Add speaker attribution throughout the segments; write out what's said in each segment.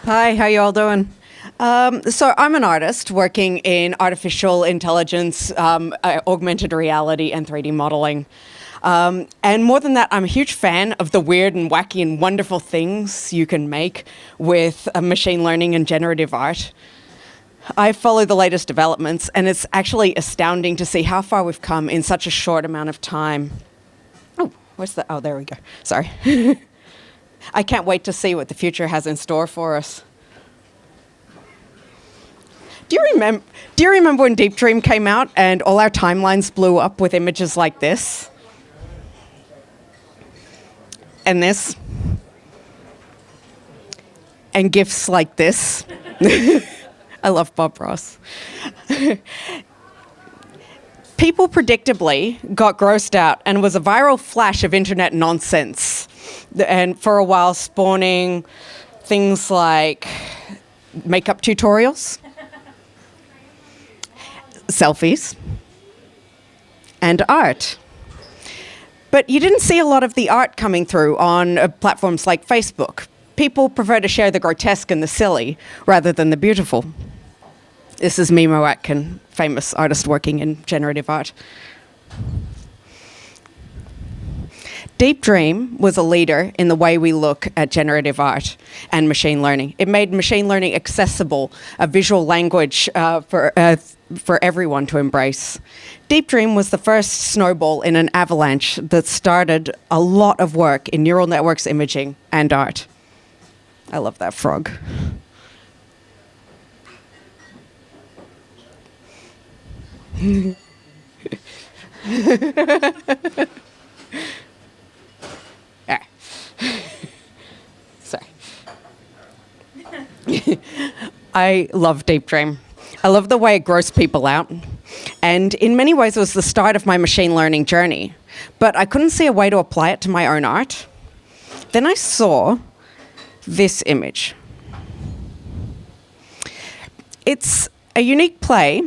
Speaker 1: Hi, how you all doing? So I'm an artist working in artificial intelligence, augmented reality, and 3D modeling. And more than that, I'm a huge fan of the weird and wacky and wonderful things you can make with machine learning and generative art. I follow the latest developments, and it's actually astounding to see how far we've come in such a short amount of time. Oh, where's the... Oh, there we go. Sorry. I can't wait to see what the future has in store for us. Do you remember when Deep Dream came out and all our timelines blew up with images like this? And this? And GIFs like this? I love Bob Ross. People predictably got grossed out and was a viral flash of internet nonsense. And for a while spawning things like makeup tutorials, selfies, and art. But you didn't see a lot of the art coming through on platforms like Facebook. People prefer to share the grotesque and the silly rather than the beautiful. This is Mimo Atkin, famous artist working in generative art. Deep Dream was a leader in the way we look at generative art and machine learning. It made machine learning accessible, a visual language for everyone to embrace. Deep Dream was the first snowball in an avalanche that started a lot of work in neural networks, imaging, and art. I love that frog. Sorry. I love Deep Dream. I love the way it grossed people out. And in many ways, it was the start of my machine learning journey. But I couldn't see a way to apply it to my own art. Then I saw this image. It's a unique play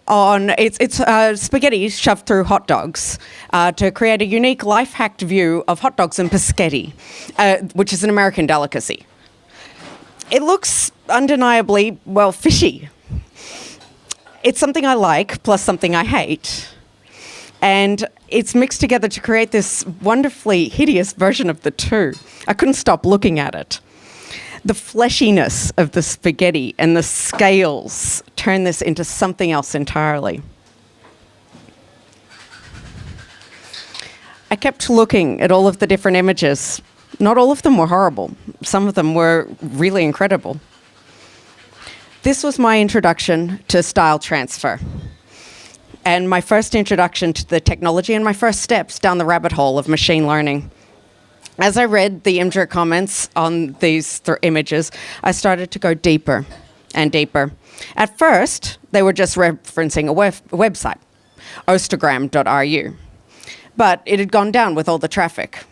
Speaker 1: on, it's spaghetti shoved through hot dogs to create a unique life-hacked view of hot dogs and paschetti, which is an American delicacy. It looks undeniably, well, fishy. It's something I like, plus something I hate. And it's mixed together to create this wonderfully hideous version of the two. I couldn't stop looking at it. The fleshiness of the spaghetti and the scales turn this into something else entirely. I kept looking at all of the different images. Not all of them were horrible. Some of them were really incredible. This was my introduction to style transfer, and my first introduction to the technology and my first steps down the rabbit hole of machine learning. As I read the Imgur comments on these images, I started to go deeper and deeper. At first, they were just referencing a website, ostagram.ru, but it had gone down with all the traffic.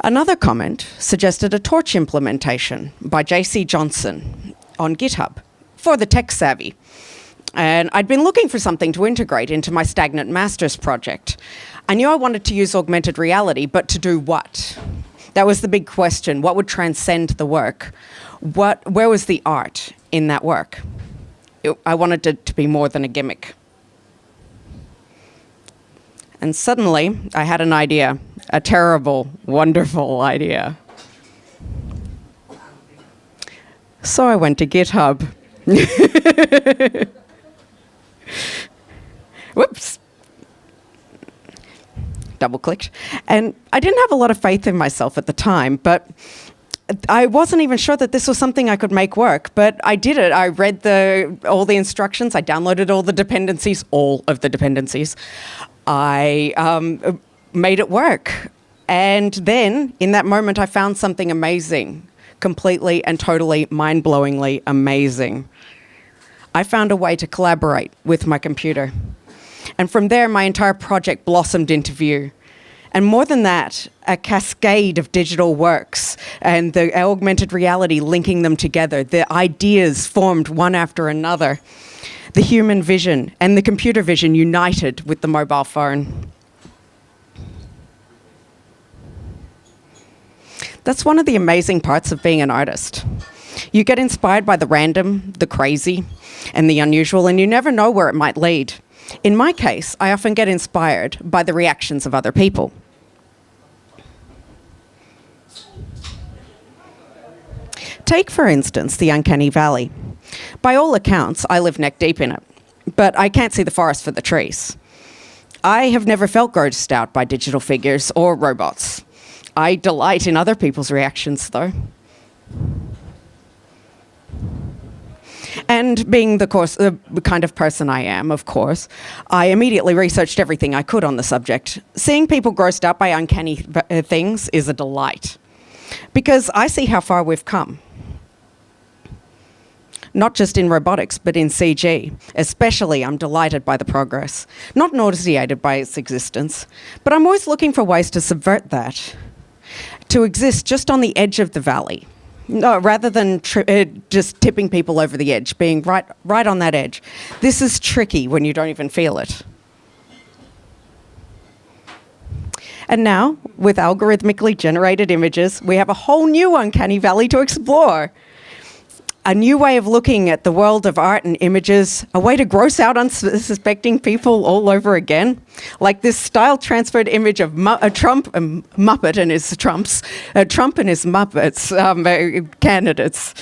Speaker 1: Another comment suggested a torch implementation by JC Johnson on GitHub for the tech savvy. And I'd been looking for something to integrate into my stagnant master's project. I knew I wanted to use augmented reality, but to do what? That was the big question. What would transcend the work? Where was the art in that work? I wanted it to be more than a gimmick. And suddenly, I had an idea, a terrible, wonderful idea. So I went to GitHub. Whoops. Double-clicked. And I didn't have a lot of faith in myself at the time, but I wasn't even sure that this was something I could make work, but I did it. I read all the instructions. I downloaded all of the dependencies. I made it work. And then, in that moment, I found something amazing, completely and totally mind-blowingly amazing. I found a way to collaborate with my computer. And from there, my entire project blossomed into view. And more than that, a cascade of digital works and the augmented reality linking them together. The ideas formed one after another. The human vision and the computer vision united with the mobile phone. That's one of the amazing parts of being an artist. You get inspired by the random, the crazy, and the unusual, and you never know where it might lead. In my case, I often get inspired by the reactions of other people. Take, for instance, the uncanny valley. By all accounts, I live neck deep in it, but I can't see the forest for the trees. I have never felt grossed out by digital figures or robots. I delight in other people's reactions, though. And being the kind of person I am, of course, I immediately researched everything I could on the subject. Seeing people grossed out by uncanny things is a delight, because I see how far we've come. Not just in robotics, but in CG. Especially, I'm delighted by the progress. Not nauseated by its existence, but I'm always looking for ways to subvert that. To exist just on the edge of the valley. No, rather than just tipping people over the edge, being right on that edge. This is tricky when you don't even feel it. And now, with algorithmically generated images, we have a whole new uncanny valley to explore. A new way of looking at the world of art and images, a way to gross out unsuspecting people all over again. Like this style-transferred image of Trump and Muppet and his Trumps, Trump and his Muppets candidates.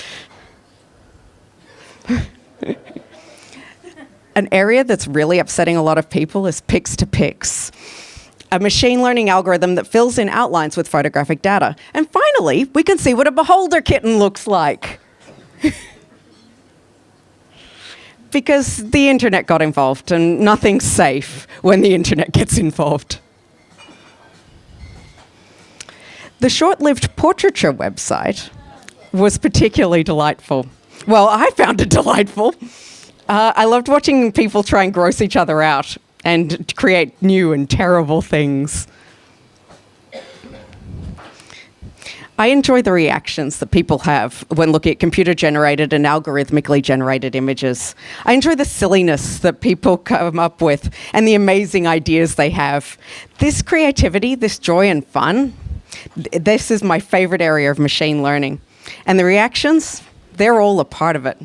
Speaker 1: An area that's really upsetting a lot of people is Pix-to-Pix, a machine learning algorithm that fills in outlines with photographic data. And finally, we can see what a beholder kitten looks like. Because the internet got involved, and nothing's safe when the internet gets involved. The short-lived portraiture website was particularly delightful. Well, I found it delightful. I loved watching people try and gross each other out and create new and terrible things. I enjoy the reactions that people have when looking at computer-generated and algorithmically generated images. I enjoy the silliness that people come up with and the amazing ideas they have. This creativity, this joy and fun, this is my favorite area of machine learning. And the reactions, they're all a part of it.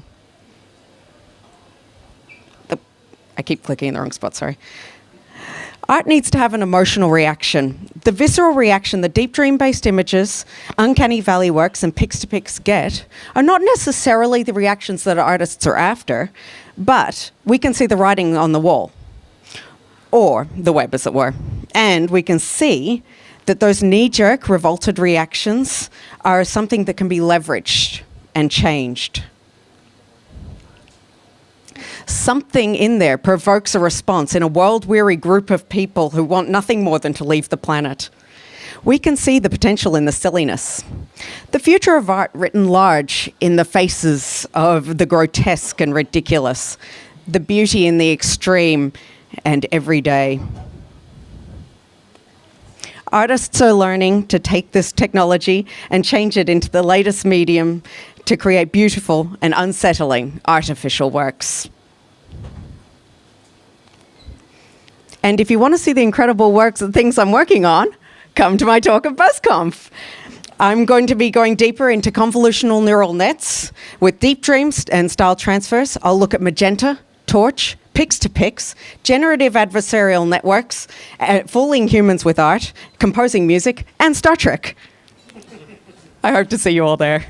Speaker 1: I keep clicking in the wrong spot, sorry. Art needs to have an emotional reaction. The visceral reaction that deep dream-based images, uncanny valley works, and Pix-to-Pix get are not necessarily the reactions that artists are after, but we can see the writing on the wall, or the web, as it were. And we can see that those knee-jerk, revolted reactions are something that can be leveraged and changed. Something in there provokes a response in a world-weary group of people who want nothing more than to leave the planet. We can see the potential in the silliness. The future of art written large in the faces of the grotesque and ridiculous, the beauty in the extreme and everyday. Artists are learning to take this technology and change it into the latest medium to create beautiful and unsettling artificial works. And if you want to see the incredible works and things I'm working on, come to my talk at BuzzConf. I'm going to be going deeper into convolutional neural nets with deep dreams and style transfers. I'll look at magenta, torch, Pix-to-Pix, generative adversarial networks, fooling humans with art, composing music, and Star Trek. I hope to see you all there.